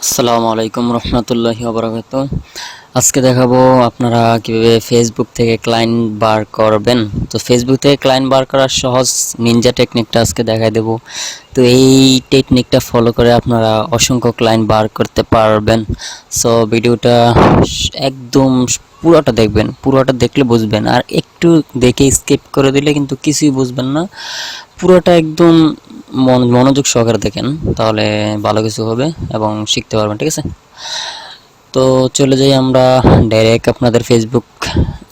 আসসালামু আলাইকুম রহমতুল্লাহি ওয়া বারাকাতুহু। আজকে দেখাবো আপনারা কিভাবে ফেসবুক থেকে ক্লায়েন্ট বার করবেন। তো ফেসবুক থেকে ক্লায়েন্ট বার করার সহজ নিনজা টেকনিকটা আজকে দেখাই দেব। তো এই টেকনিকটা ফলো করে আপনারা অসংখ্য ক্লায়েন্ট বার করতে পারবেন। সো ভিডিওটা একদম পুরোটা দেখবেন, পুরোটা দেখলে বুঝবেন, আর একটু দেখে স্কিপ করে দিলে কিন্তু কিছুই বুঝবেন না। পুরোটা একদম মনোযোগ সহকারে দেখেন, তাহলে ভালো কিছু হবে এবং শিখতে পারবেন। ঠিক আছে, তো চলে যাই আমরা ডাইরেক্ট আপনাদের ফেসবুক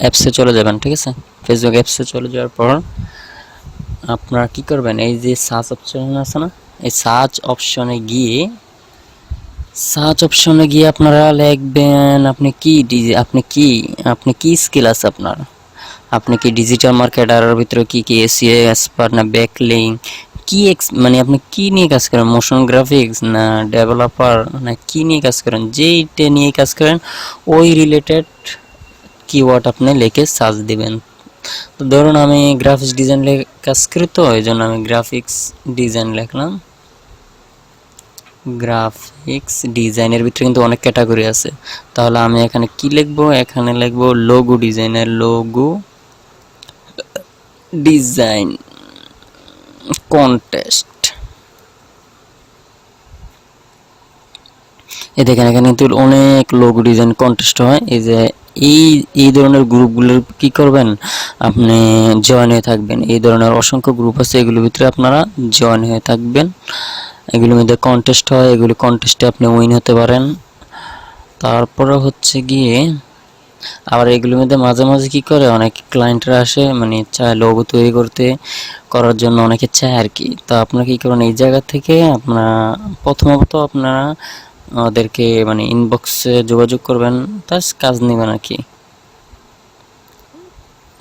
অ্যাপসে চলে যাবেন। ঠিক আছে, ফেসবুক অ্যাপসে চলে যাওয়ার পর আপনারা কি করবেন, এই যে সার্চ অপশন আছে না, এই সার্চ অপশনে গিয়ে আপনারা লিখবেন আপনি কি স্কিল আছে আপনার, আপনি কি ডিজিটাল মার্কেটারের ভিতরে কি এসইও এক্সপার্ট না ব্যাকলিং, কি মানে আপনি কি নিয়ে কাজ করেন, মোশন গ্রাফিক্স না ডেভেলপার না কি নিয়ে কাজ করেন, যেইটা নিয়ে কাজ করেন ওই রিলেটেড কিওয়ার্ড আপনি লিখে সার্চ দিবেন। তো ধরুন আমি গ্রাফিক্স ডিজাইন কাজ করি, তো এই জন্য আমি গ্রাফিক্স ডিজাইন লিখলাম। গ্রাফিক্স ডিজাইনের ভিতরে কিন্তু অনেক ক্যাটাগরি আছে, তাহলে আমি এখানে কি লিখবো, এখানে লিখবো লোগো ডিজাইনের, লোগো ডিজাইন কন্টেস্ট। এই দেখেন এখানে কিন্তু অনেক লোগো ডিজাইন কন্টেস্ট হয়। এই যে এই ধরনের গ্রুপগুলোর কি করবেন, আপনি জয়েন হয়ে থাকবেন। এই ধরনের অসংখ্য গ্রুপ আছে, এগুলোর ভিতরে আপনারা জয়েন হয়ে থাকবেন। এগুলোর মধ্যে কন্টেস্ট হয়, এগুলো কন্টেস্টে আপনি উইন হতে পারেন। তারপরে হচ্ছে গিয়ে আবার এগুলোর মধ্যে মাঝে মাঝে কি করে, অনেক ক্লায়েন্টরা আসে, মানে চায় লোগো তৈরি করার জন্য অনেকে চায় আর কি। তো আপনারা কি করেন, এই জায়গা থেকে প্রথমত আপনারা ওদেরকে মানে ইনবক্সে যোগাযোগ করবেন, তার কাজ নেবেন আর কি।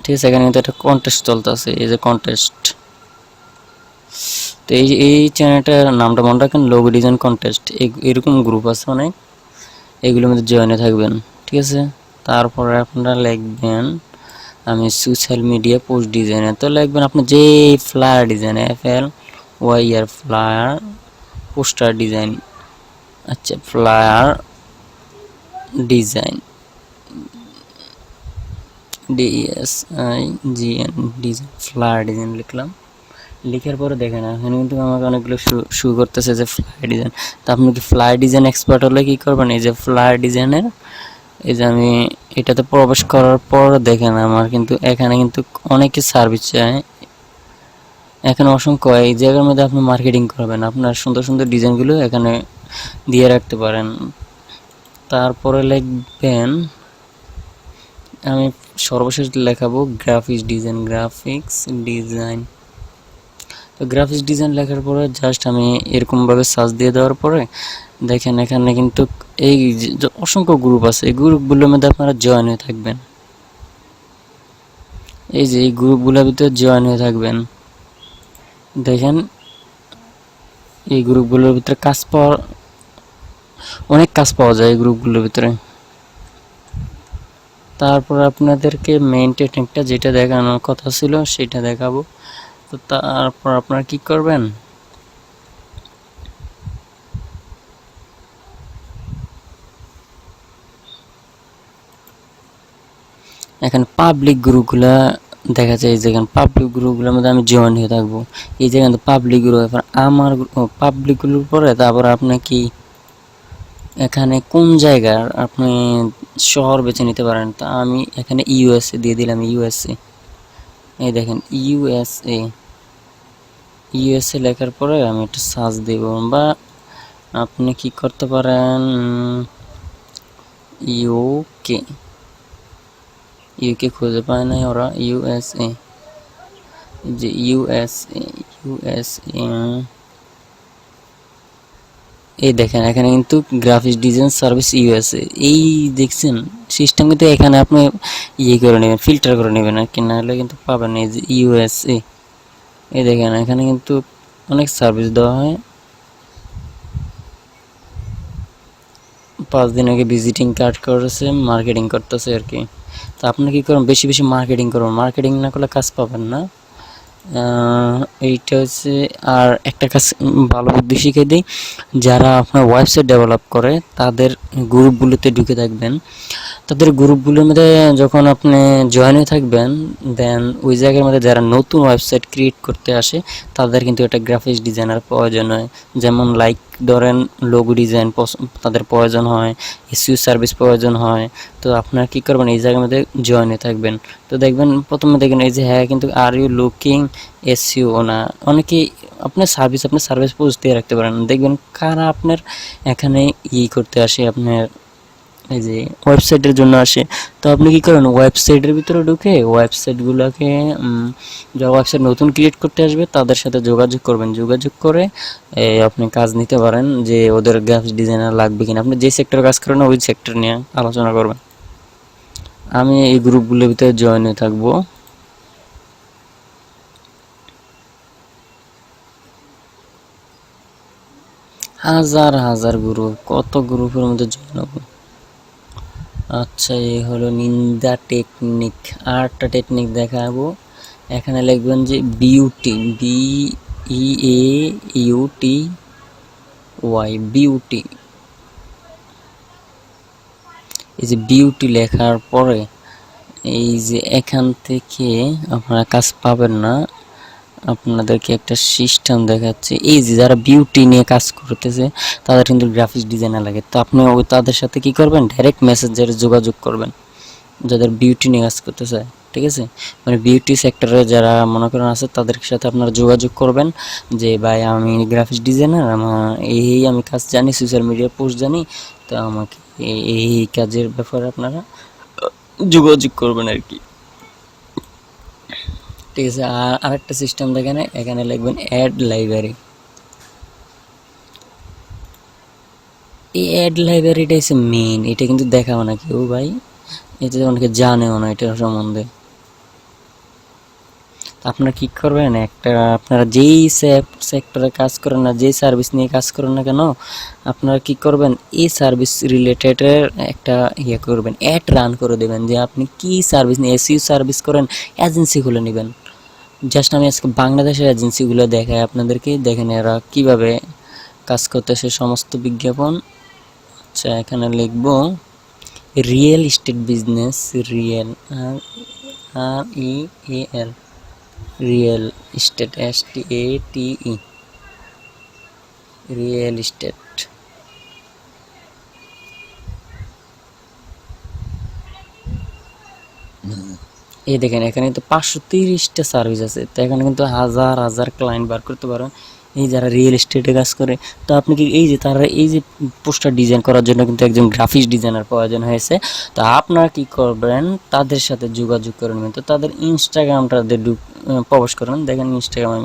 ঠিক আছে, এখানে কিন্তু একটা কন্টেস্ট চলতেছে, এই যে কন্টেস্ট। তো এই চ্যানেলটার নামটা মনে রাখেন, লোগো ডিজাইন কন্টেস্ট। এরকম গ্রুপ আছে অনেক, এগুলোর মধ্যে জয়েনে থাকবেন। ঠিক আছে, তারপরে আপনারা লিখবেন আমি সোশ্যাল মিডিয়া পোস্ট ডিজাইনার। তো লিখবেন আপনি যে flyer design, FLYR flyer poster design, আচ্ছা flyer design DESIGN design, flyer design লিখলাম। লিখার পরে দেখেন এখানে কিন্তু আমাকে অনেকগুলো শু করতেছে যে ফ্লায়ার ডিজাইন। তো আপনি কি ফ্লায়ার ডিজাইন এক্সপার্ট হলে কি করবেন, এই যে ফ্লায়ার ডিজাইনের, এই যে আমি এটাতে প্রবেশ করার পর দেখেন আমার কিন্তু এখানে কিন্তু অনেকে সার্ভিস চায়, এখানে অসংখ্য। এই জায়গার মধ্যে আপনি মার্কেটিং করবেন, আপনার সুন্দর সুন্দর ডিজাইনগুলো এখানে দিয়ে রাখতে পারেন। তারপরে লিখবেন আমি সর্বশেষ লেখাবো গ্রাফিক্স ডিজাইন। তো গ্রাফিক্স ডিজাইন লেখার পরে জাস্ট আমি এরকমভাবে সার্চ দিয়ে দেওয়ার পরে দেখেন এখানে কিন্তু এই যে অসংখ্য গ্রুপ আছে, এই গ্রুপগুলোর মধ্যে আপনারা জয়েন হয়ে থাকবেন। এই যে এই গ্রুপগুলোর ভিতরে জয়েন হয়ে থাকবেন। দেখেন এই গ্রুপগুলোর ভিতরে অনেক কাজ পাওয়া যায় এই গ্রুপগুলোর ভিতরে। তারপর আপনাদেরকে মেইন টেকনিকটা যেটা দেখানোর কথা ছিল সেটা দেখাবো। তো তারপর আপনারা কি করবেন, এখানে পাবলিক গ্রুপগুলা দেখা যায়, যেখানে পাবলিক গ্রুপগুলোর মধ্যে আমি জয়েন হয়ে থাকবো। এই যেখানে পাবলিক গ্রুপ, আমার পাবলিক গ্রুপ পরে তারপর আপনি কি এখানে কোন জায়গার আপনি শহর বেছে নিতে পারেন। তা আমি এখানে USA দিয়ে দিলাম, USA। এই দেখেন USA লেখার পরে আমি একটা সার্চ দেব, বা আপনি কি করতে পারেন ইউকে খুঁজে পায় না ওরা, USA, যে USA এই দেখেন এখানে কিন্তু গ্রাফিক্স ডিজাইন সার্ভিস USA। এই দেখছেন সিস্টেম কিন্তু এখানে আপনি করে নেবেন, ফিল্টার করে নেবেন আর কি, নাহলে কিন্তু পাবেন এই যে USA। এই দেখেন এখানে কিন্তু অনেক সার্ভিস দেওয়া হয়। 5 দিন আগে ভিজিটিং কার্ড করেছে, মার্কেটিং করতেছে আর কি। তো আপনি কি করুন, বেশি বেশি মার্কেটিং করুন, মার্কেটিং না করলে কাজ পাবেন না। এইটা হচ্ছে। আর একটা কাজ ভালো বুদ্ধি শিখিয়ে দিই, যারা আপনার ওয়েবসাইট ডেভেলপ করে তাদের গ্রুপগুলোতে ঢুকে থাকবেন। তাদের গ্রুপগুলোর মধ্যে যখন আপনি জয়েন হয়ে থাকবেন, দেন ওই জায়গার মধ্যে যারা নতুন ওয়েবসাইট ক্রিয়েট করতে আসে তাদের কিন্তু একটা গ্রাফিক্স ডিজাইনার প্রয়োজন হয়। যেমন লাইক ধরেন লোগো ডিজাইন তাদের প্রয়োজন হয়, এসইও সার্ভিস প্রয়োজন হয়। তো আপনারা কী করবেন, এই জায়গার মধ্যে জয়েন হয়ে থাকবেন। তো দেখবেন প্রথমে দেখবেন এই যে হ্যাঁ কিন্তু আর ইউ লুকিং এসইও না, অনেকেই আপনার সার্ভিস পোস্ট দিয়ে রাখতে পারেন। দেখবেন কারা আপনার এখানে করতে আসে, আপনার এই যে ওয়েবসাইটের জন্য আসে। তো আপনি কি করেন, ওয়েবসাইটের ভিতরে ঢুকে ওয়েবসাইটগুলোকে যারা ওয়েবসাইট নতুন ক্রিয়েট করতে আসবে তাদের সাথে যোগাযোগ করবেন। যোগাযোগ করে আপনি কাজ নিতে পারেন, যে ওদের গ্রাফিক্স ডিজাইনার লাগবে কিনা। আপনি যে সেক্টরে কাজ করেন ওই সেক্টর নিয়ে আলোচনা করবেন। আমি এই গ্রুপগুলোর ভিতরে জয়েন হয়ে থাকবো। হাজার হাজার গ্রুপ, কত গ্রুপের মধ্যে জয়েন হবো। আচ্ছা, এই হলো নিন্দা টেকনিক। আরেকটা টেকনিক দেখাবো। এখানে লিখবেন যে বিউটি, BEAUTY, বিউটি। এই যে বিউটি লেখার পরে এই যে এখান থেকে আপনারা কাজ পাবেন না। আপনাদেরকে একটা সিস্টেম দেখাচ্ছি। এই যে যারা বিউটি নিয়ে কাজ করতেছে তাদের কিন্তু গ্রাফিক্স ডিজাইনার লাগে। তো আপনি তাদের সাথে কি করবেন, ডাইরেক্ট মেসেঞ্জারে যোগাযোগ করবেন, যাদের বিউটি নিয়ে কাজ করতে চায়। ঠিক আছে, মানে বিউটি সেক্টরে যারা মনে করেন আছে তাদের সাথে আপনারা যোগাযোগ করবেন যে ভাই আমি গ্রাফিক্স ডিজাইনার, আমার আমি কাজ জানি, সোশ্যাল মিডিয়া পোস্ট জানি, তো আমাকে এই কাজের ব্যাপারে আপনারা যোগাযোগ করবেন আর কি। ঠিক আছে, আর আরেকটা সিস্টেম দেখেন, এখানে লিখবেন অ্যাড লাইব্রেরি। এই অ্যাড লাইব্রেরিটা হচ্ছে মেইন, এটা কিন্তু দেখাও না কেউ ভাই, এটা অনেকে জানেও না এটার সম্বন্ধে। আপনারা কি করবেন, একটা আপনারা যেই সেক্টরে কাজ করেন না, যেই সার্ভিস নিয়ে কাজ করেন না কেন, আপনারা কি করবেন, এই সার্ভিস রিলেটেডের একটা করবেন, অ্যাড রান করে দেবেন যে আপনি কি সার্ভিস নিয়ে, এসইও সার্ভিস করেন, এজেন্সি খুলে নেবেন। জাস্ট আমি আজকে বাংলাদেশের এজেন্সিগুলো দেখাই আপনাদেরকে, দেখেন এরা কিভাবে কাজ করতেছে, সমস্ত বিজ্ঞাপন। আচ্ছা, এখানে লিখব real estate business, real REAL, real estate, STATE, real estate. এই দেখেন এখানে তো 530টা সার্ভিস আছে। তো এখানে কিন্তু হাজার হাজার ক্লায়েন্ট বার করতে পারেন এই যারা রিয়েল এস্টেটে কাজ করে। তো আপনি কি এই যে তারা এই যে পোস্টার ডিজাইন করার জন্য কিন্তু একজন গ্রাফিক্স ডিজাইনার প্রয়োজন হয়েছে। তো আপনারা কি করবেন, তাদের সাথে যোগাযোগ করে নেবেন। তো তাদের ইনস্টাগ্রামটাতে প্রবেশ করেন, দেখেন ইনস্টাগ্রামে,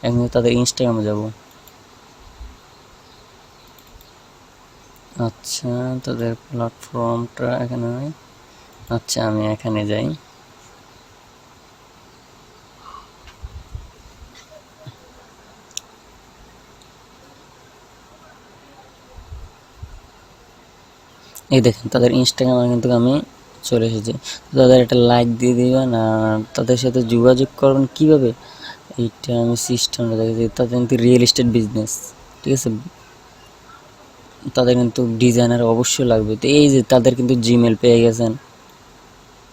এখন তাদের ইনস্টাগ্রামে যাব। আচ্ছা, তাদের প্ল্যাটফর্মটা এখানে, আচ্ছা আমি এখানে যাই। এই দেখেন তাদের ইনস্টাগ্রামে কিন্তু আমি চলে এসেছি। তাদের একটা লাইক দিয়ে দিবেন আর তাদের সাথে যোগাযোগ করবেন কীভাবে, এইটা আমি সিস্টেমটা দেখেছি। তাদের কিন্তু রিয়েল এস্টেট বিজনেস, ঠিক আছে, তাদের কিন্তু ডিজাইনার অবশ্যই লাগবে। তো এই যে তাদের কিন্তু জিমেল পেয়ে গেছেন,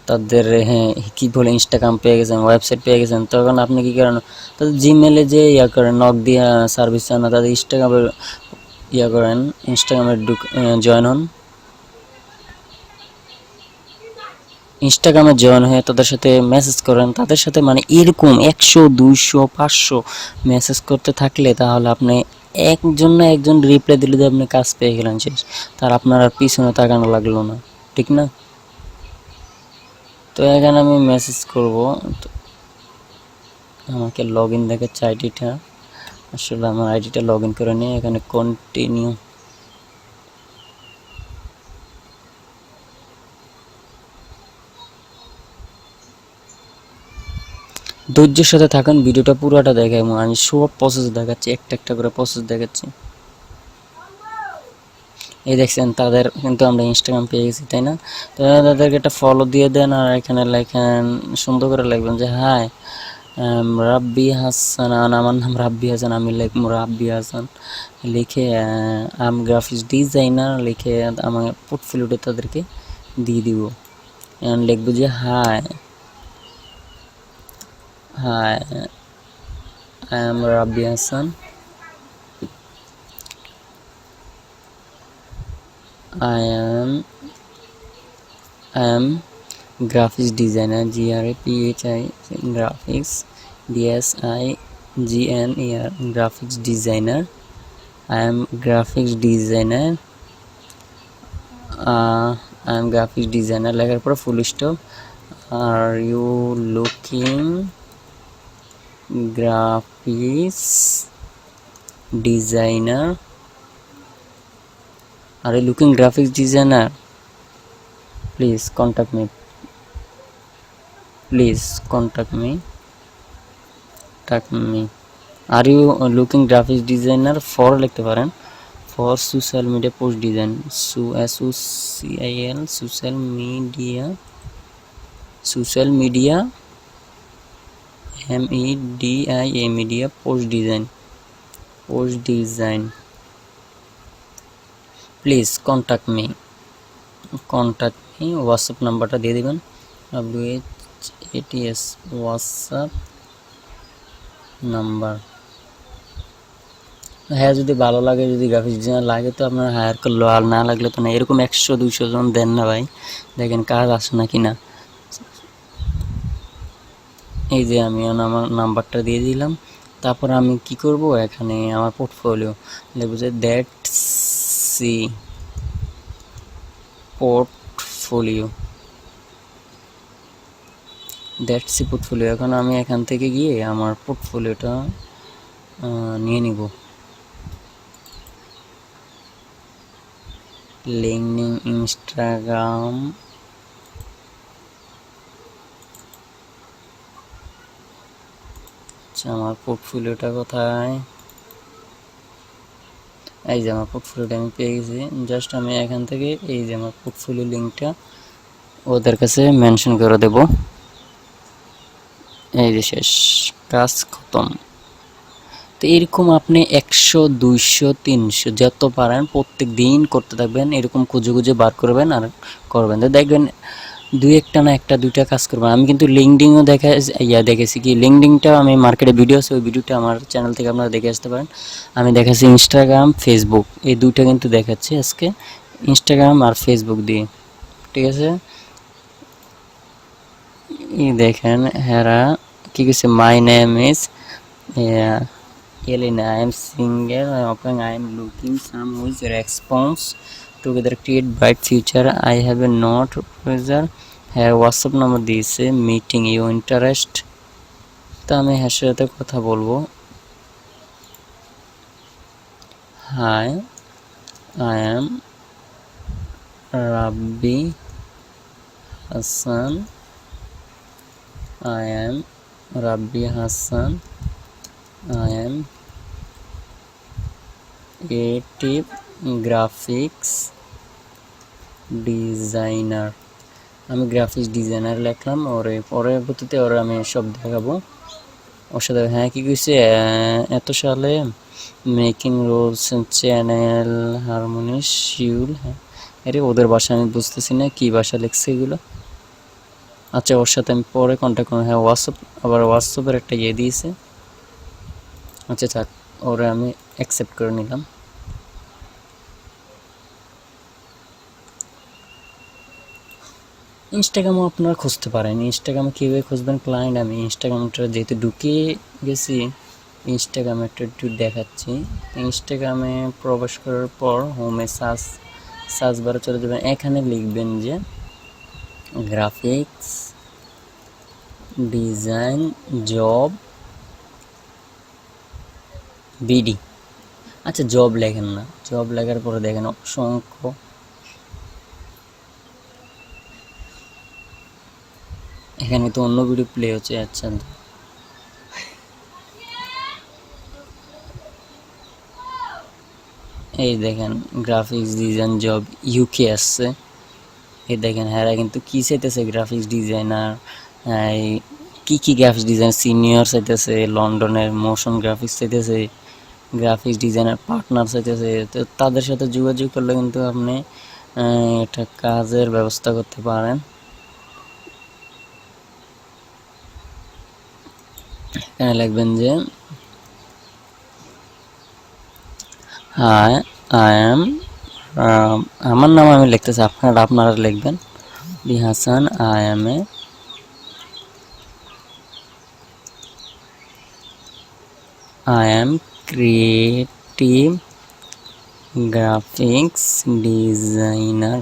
তাদের হ্যাঁ কী বলে ইনস্টাগ্রাম পেয়ে গেছেন, ওয়েবসাইট পেয়ে গেছেন। তখন আপনি কী করেন, তাদের জিমেলে যে করেন, নক দিয়ে সার্ভিস চান না, তাদের ইনস্টাগ্রামের করেন, ইনস্টাগ্রামে জয়েন হন। ইনস্টাগ্রামে জয়েন হয়ে তাদের সাথে মেসেজ করেন, তাদের সাথে মানে এরকম 100 200 500 মেসেজ করতে থাকলে তাহলে আপনি একজন না একজন রিপ্লাই দিলে যে আপনি কাজ পেয়ে গেলেন শেষ, তার আপনার আর পিছনে তাকানো লাগলো না, ঠিক না? তো এখানে আমি মেসেজ করব। তো আমাকে লগ ইন দেখাচ্ছে আইডিটা, আসলে আমার আইডিটা লগ ইন করে নিয়ে এখানে কন্টিনিউ। ধৈর্যের সাথে থাকুন, ভিডিওটা পুরোটা দেখাই, আমি সব প্রসেস দেখাচ্ছি, একটা একটা করে প্রসেস দেখাচ্ছি। এই দেখছেন তাদের কিন্তু আমরা ইনস্টাগ্রাম পেয়ে গেছি, তাই না? তো তাদেরকে একটা ফলো দিয়ে দেন আর এখানে লেখেন, সুন্দর করে লিখবেন যে হাই রাব্বি হাসান, আমার নাম রাব্বি হাসান, আমি লিখবো রাব্বি হাসান লিখে আম গ্রাফিক্স ডিজাইনার লিখে আমার পোর্টফোলিওটা তাদেরকে দিয়ে দিব। এখন লিখবো যে high hi I am Rabbi Hasan, I am graphics designer, GRAPHI graphics DSIGNER graphics designer. I am graphics designer. I am graphics designer লেখার পর full stop. Are you looking graphics designer? Are you looking graphics designer? Please contact me. Please contact me. Are you looking graphics designer for লিখতে পারেন for social media post design, SOCIL social media media post design. Please contact me. WhatsApp নাম্বারটা দিয়ে দিবেন, WHATS WhatsApp number. হ্যাঁ, যদি ভালো লাগে, যদি গ্রাফিক্স ডিজাইনার লাগে তো আপনারা হায়ার করলো, আর না লাগলে তো না। এরকম 100-200 জন দেন না ভাই, দেখেন কাজ আসে না কিনা। এই যে আমি আমার নাম্বারটা দিয়ে দিলাম। তারপর আমি কি করব, এখানে আমার পোর্টফোলিও লিখব যে দ্যাটস পোর্টফোলিও। এখন আমি এখান থেকে গিয়ে আমার পোর্টফোলিওটা নিয়ে নিব। লিঙ্কডিন, ইনস্টাগ্রাম, আচ্ছা আমার পোর্টফোলিওটা কোথায়? এই যে আমার পোর্টফোলিওটা আমি পেয়ে গেছি। জাস্ট আমি এখান থেকে এই যে আমার পোর্টফোলিও লিঙ্কটা ওদের কাছে মেনশন করে দেব। এই যে শেষ, কাজ খতম। তো এরকম আপনি 100, 200, 300 যত পারেন প্রত্যেক দিন করতে থাকবেন। এরকম খুঁজে বার করবেন আর করবেন, তো দেখবেন দুই একটা না একটা দুইটা কাজ করবেন। আমি কিন্তু লিঙ্কডিনও দেখেছি কি, লিঙ্কডিনটাও আমি মার্কেটে ভিডিও আছে, ওই ভিডিওটা আমার চ্যানেল থেকে আপনারা দেখে আসতে পারেন। আমি দেখাচ্ছি ইনস্টাগ্রাম, ফেসবুক, এই দুইটা কিন্তু দেখাচ্ছি আজকে, ইনস্টাগ্রাম আর ফেসবুক দিয়ে, ঠিক আছে। দেখেন হেরা কি কিছু, my name is Elena, I am single, I am looking some with response together create bright future. I have a note user her WhatsApp number দিয়েছে, meeting you interest। তো আমি এর সাথে কথা বলবো। Hi, I am Rabbi Hassan. I am Rabbi Hassan. I am creative graphics designer. আমি graphics designer লিখলাম, ওরে পরবর্তীতে ওরা আমি সব দেখাবো। ওর সাথে হ্যাঁ কি কইছে, এত সালে মেকিং রোলস চ্যানেল হারমোনি শিউল। হ্যাঁ আরে ওদের ভাষা আমি বুঝতেছি না, কি ভাষা লিখছে এগুলো। আচ্ছা ওর সাথে আমি পরে কন্ট্যাক্ট করবো। হ্যাঁ হোয়াটসঅ্যাপ, আবার হোয়াটসঅ্যাপের একটা ইয়ে দিয়েছে। আচ্ছা থাক, ওরা আমি অ্যাকসেপ্ট করে নিলাম। ইনস্টাগ্রামও আপনারা খুঁজতে পারেন। ইনস্টাগ্রামে কীভাবে খুঁজবেন ক্লায়েন্ট, আমি ইনস্টাগ্রামটা যেহেতু ঢুকে গেছি, ইনস্টাগ্রামে একটু দেখাচ্ছি। ইনস্টাগ্রামে প্রবেশ করার পর হোমে সার্চ বারে চলে যাবেন, এখানে লিখবেন যে গ্রাফিক্স ডিজাইন জব বিডি। আচ্ছা জব লেখেন না, জব লেখার পরে দেখেন অসংখ্য এখানে তো অন্য ভিডিও প্লে হচ্ছে। আচ্ছা এই দেখেন গ্রাফিক্স ডিজাইন জব ইউকে আসছে। এই দেখেন হ্যাঁ কিন্তু কী চাইতেছে, গ্রাফিক্স ডিজাইনার কি কি গ্রাফিক্স ডিজাইন সিনিয়র চাইতেছে, লন্ডনের মোশন গ্রাফিক্স চাইতেছে, গ্রাফিক্স ডিজাইনার পার্টনার চাইতেছে, তো তাদের সাথে যোগাযোগ করলে কিন্তু আপনি এটা কাজের ব্যবস্থা করতে পারেন। এখানে লিখবেন যে হাই আই এম, আমার নাম আমি লিখতেছি, আপনারা লিখবেন B Hasan, I am creative graphics designer।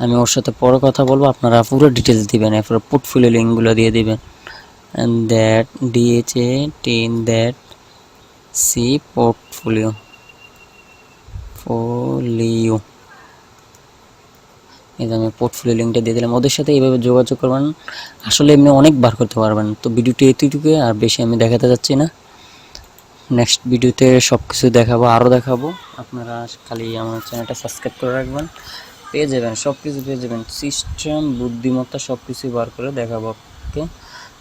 আমি ওর সাথে পরে কথা বলবো, আপনারা পুরো ডিটেলস দিবেন, এরপর পোর্টফোলিও লিঙ্কগুলো দিয়ে দিবেন। and that that see portfolio এই যে আমি পোর্টফোলিও লিঙ্কটা দিয়ে দিলাম। ওদের সাথে এইভাবে যোগাযোগ করবেন, আসলে এমনি অনেক বার করতে পারবেন। তো ভিডিওটি এতটুকু, আর বেশি আমি দেখাতে যাচ্ছি না। নেক্সট ভিডিওতে সব কিছু দেখাবো, আরও দেখাবো। আপনারা খালি আমার চ্যানেলটা সাবস্ক্রাইব করে রাখবেন, পেয়ে যাবেন, সব কিছু পেয়ে যাবেন, সিস্টেম বুদ্ধিমত্তা সব কিছুই বার করে দেখাবো। ওকে,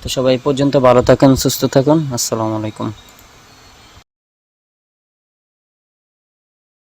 তো সবাই পর্যন্ত ভালো থাকেন, সুস্থ থাকুন, আসসালামু আলাইকুম।